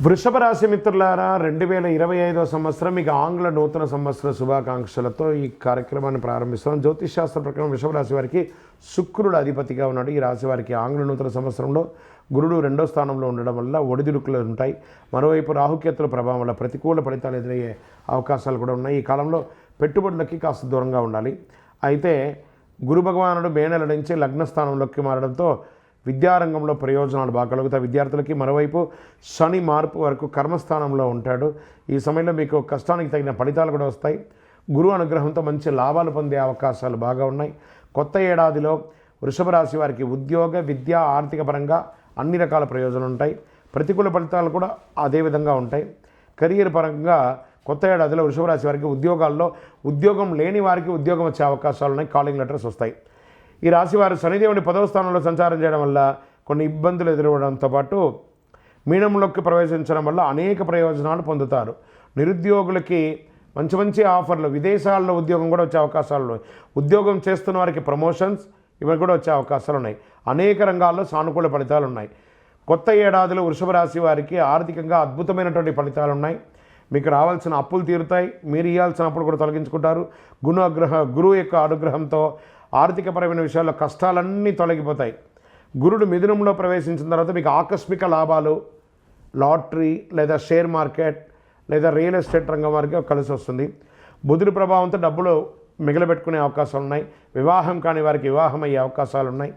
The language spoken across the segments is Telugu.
వృషభ రాశి మిత్రులారా 2025వ సంవత్సరం మీకు ఆంగ్ల నూతన సంవత్సర శుభాకాంక్షలతో ఈ కార్యక్రమాన్ని ప్రారంభిస్తున్నాం. జ్యోతిష్ శాస్త్ర ప్రకారం వృషభ రాశి వారికి శుక్రుడు అధిపతిగా ఉన్నాడు. ఈ రాశి వారికి ఆంగ్ల నూతన సంవత్సరంలో గురుడు 2వ స్థానంలో ఉండడం వల్ల ఒడిదుడుకులు ఉంటాయి. మరోవైపు రాహుకేతుల ప్రభావం వల్ల ప్రతికూల ఫలితాలు ఎదురయ్యే అవకాశాలు కూడా ఉన్నాయి. ఈ కాలంలో పెట్టుబడులకి కాస్త దూరంగా ఉండాలి. అయితే గురు భగవానుడు మే నెల నుంచి లగ్న స్థానంలోకి మారడంతో విద్యారంగంలో ప్రయోజనాలు బాగా కలుగుతాయి విద్యార్థులకి. మరోవైపు శని మార్పు వరకు కర్మస్థానంలో ఉంటాడు. ఈ సమయంలో మీకు కష్టానికి తగిన ఫలితాలు కూడా వస్తాయి. గురువు అనుగ్రహంతో మంచి లాభాలు పొందే అవకాశాలు బాగా ఉన్నాయి. కొత్త ఏడాదిలో వృషభ రాశి వారికి ఉద్యోగ, విద్య, ఆర్థిక పరంగా అన్ని రకాల ప్రయోజనాలు ఉంటాయి. ప్రతికూల ఫలితాలు కూడా అదే విధంగా ఉంటాయి. కెరీర్ పరంగా కొత్త ఏడాదిలో వృషభ రాశి వారికి ఉద్యోగాల్లో ఉద్యోగం లేని వారికి ఉద్యోగం వచ్చే అవకాశాలు ఉన్నాయి. కాలింగ్ లెటర్స్ వస్తాయి. ఈ రాశి వారు శనిదేవుని 10వ స్థానంలో సంచారం చేయడం వల్ల కొన్ని ఇబ్బందులు ఎదురవడంతో పాటు మీనంలోకి ప్రవేశించడం వల్ల అనేక ప్రయోజనాలు పొందుతారు. నిరుద్యోగులకి మంచి మంచి ఆఫర్లు, విదేశాల్లో ఉద్యోగం కూడా వచ్చే అవకాశాలు ఉన్నాయి. ఉద్యోగం చేస్తున్న వారికి ప్రమోషన్స్ ఇవి కూడా వచ్చే అవకాశాలు ఉన్నాయి. అనేక రంగాల్లో సానుకూల ఫలితాలు ఉన్నాయి. కొత్త ఏడాదిలో వృషభ రాశి వారికి ఆర్థికంగా అద్భుతమైనటువంటి ఫలితాలు ఉన్నాయి. మీకు రావాల్సిన అప్పులు తీరుతాయి. మీరు ఇవ్వాల్సిన అప్పులు కూడా తొలగించుకుంటారు. గురువు యొక్క అనుగ్రహంతో ఆర్థికపరమైన విషయాల్లో కష్టాలన్నీ తొలగిపోతాయి. గురుడు మిథునంలో ప్రవేశించిన తర్వాత మీకు ఆకస్మిక లాభాలు, లాటరీ లేదా షేర్ మార్కెట్ లేదా రియల్ ఎస్టేట్ రంగం వారికి కలిసి వస్తుంది. బుధుడి ప్రభావంతో డబ్బులు మిగిలిపెట్టుకునే అవకాశాలు ఉన్నాయి. వివాహం కాని వారికి వివాహం అయ్యే అవకాశాలు ఉన్నాయి.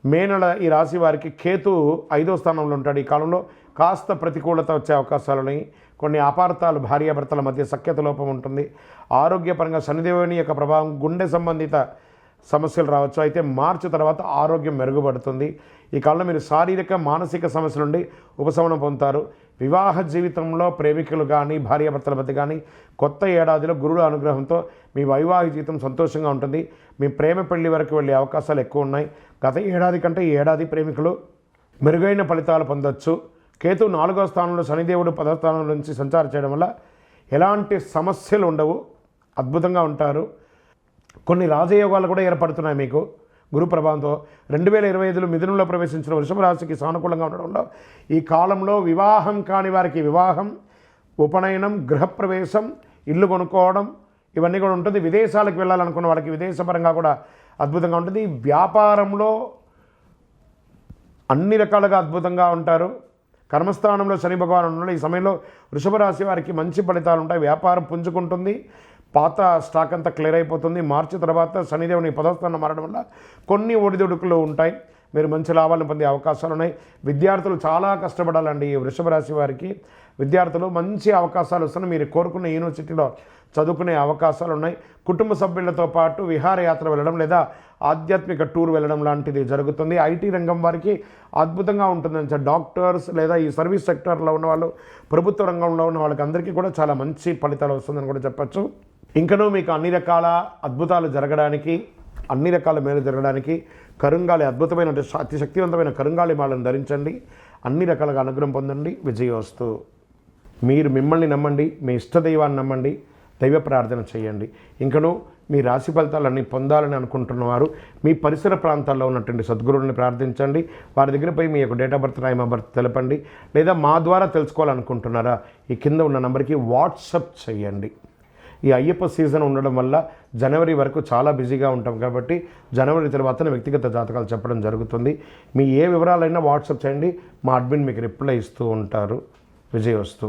మే నెల ఈ రాశి వారికి కేతు 5వ స్థానంలో ఉంటాడు. ఈ కాలంలో కాస్త ప్రతికూలత వచ్చే అవకాశాలు ఉన్నాయి. కొన్ని అపార్థాలు, భార్యాభర్తల మధ్య సఖ్యత లోపం ఉంటుంది. ఆరోగ్యపరంగా శనిదేవుని యొక్క ప్రభావం గుండె సంబంధిత సమస్యలు రావచ్చు. అయితే మార్చి తర్వాత ఆరోగ్యం మెరుగుపడుతుంది. ఈ కాలంలో మీరు శారీరక, మానసిక సమస్యల నుండి ఉపశమనం పొందుతారు. వివాహ జీవితంలో ప్రేమికులు కానీ, భార్యాభర్తల మధ్య కానీ కొత్త ఏడాదిలో గురుడు అనుగ్రహంతో మీ వైవాహిక జీవితం సంతోషంగా ఉంటుంది. మీ ప్రేమ పెళ్లి వరకు వెళ్ళే అవకాశాలు ఎక్కువ ఉన్నాయి. గత ఏడాది కంటే ఈ ఏడాది ప్రేమికులు మెరుగైన ఫలితాలు పొందొచ్చు. కేతు 4వ స్థానంలో, శనిదేవుడు 10వ స్థానం నుంచి సంచారం చేయడం వల్ల ఎలాంటి సమస్యలు ఉండవు. అద్భుతంగా ఉంటారు. కొన్ని రాజయోగాలు కూడా ఏర్పడుతున్నాయి మీకు గురు ప్రభావంతో. 2025లో మిథునంలో ప్రవేశించిన వృషభ రాశికి సానుకూలంగా ఉండడంలో ఈ కాలంలో వివాహం కాని వారికి వివాహం, ఉపనయనం, గృహప్రవేశం, ఇల్లు కొనుక్కోవడం ఇవన్నీ కూడా ఉంటుంది. విదేశాలకు వెళ్ళాలనుకున్న వాళ్ళకి విదేశపరంగా కూడా అద్భుతంగా ఉంటుంది. వ్యాపారంలో అన్ని రకాలుగా అద్భుతంగా ఉంటారు. కర్మస్థానంలో శని భగవాన్ ఉన్నాడు. ఈ సమయంలో వృషభ రాశి వారికి మంచి ఫలితాలు ఉంటాయి. వ్యాపారం పుంజుకుంటుంది. పాత స్టాక్ అంతా క్లియర్ అయిపోతుంది. మార్చి తర్వాత శనిదేవుని 10వ స్థానం మారడం వల్ల కొన్ని ఒడిదుడుకులు ఉంటాయి. మీరు మంచి లాభాలను పొందే అవకాశాలు ఉన్నాయి. విద్యార్థులు చాలా కష్టపడాలండి. ఈ వృషభ రాశి వారికి విద్యార్థులు మంచి అవకాశాలు వస్తున్నాయి. మీరు కోరుకున్న యూనివర్సిటీలో చదువుకునే అవకాశాలు ఉన్నాయి. కుటుంబ సభ్యులతో పాటు విహారయాత్ర వెళ్ళడం లేదా ఆధ్యాత్మిక టూర్ వెళ్ళడం లాంటిది జరుగుతుంది. ఐటీ రంగం వారికి అద్భుతంగా ఉంటుందని, డాక్టర్స్ లేదా ఈ సర్వీస్ సెక్టర్లో ఉన్న వాళ్ళు, ప్రభుత్వ రంగంలో ఉన్న వాళ్ళకి అందరికీ కూడా చాలా మంచి ఫలితాలు వస్తుందని కూడా చెప్పచ్చు. ఇంకనూ మీకు అన్ని రకాల అద్భుతాలు జరగడానికి, అన్ని రకాల మేలు జరగడానికి కరుంగాలి, అద్భుతమైన అతి శక్తివంతమైన కరుంగాలి మాలను ధరించండి. అన్ని రకాలుగా అనుగ్రహం పొందండి. విజయోస్తు. మీరు మిమ్మల్ని నమ్మండి, మీ ఇష్టదైవాన్ని నమ్మండి, దైవ ప్రార్థన చేయండి. ఇంకనూ మీ రాశి ఫలితాలన్నీ పొందాలని అనుకుంటున్నవారు మీ పరిసర ప్రాంతాల్లో ఉన్నటువంటి సద్గురువుని ప్రార్థించండి. వారి దగ్గర పోయి మీ యొక్క date of birth, time of birth తెలపండి. లేదా మా ద్వారా తెలుసుకోవాలనుకుంటున్నారా, ఈ కింద ఉన్న నెంబర్కి వాట్సప్ చేయండి. ఈ అయ్యప్ప సీజన్ ఉండడం వల్ల జనవరి వరకు చాలా బిజీగా ఉంటాం కాబట్టి జనవరి తర్వాతనే వ్యక్తిగత జాతకాలు చెప్పడం జరుగుతుంది. మీ ఏ వివరాలైనా వాట్సాప్ చేయండి. మా అడ్మిన్ మీకు రిప్లై ఇస్తూ ఉంటారు. విజయోస్తు.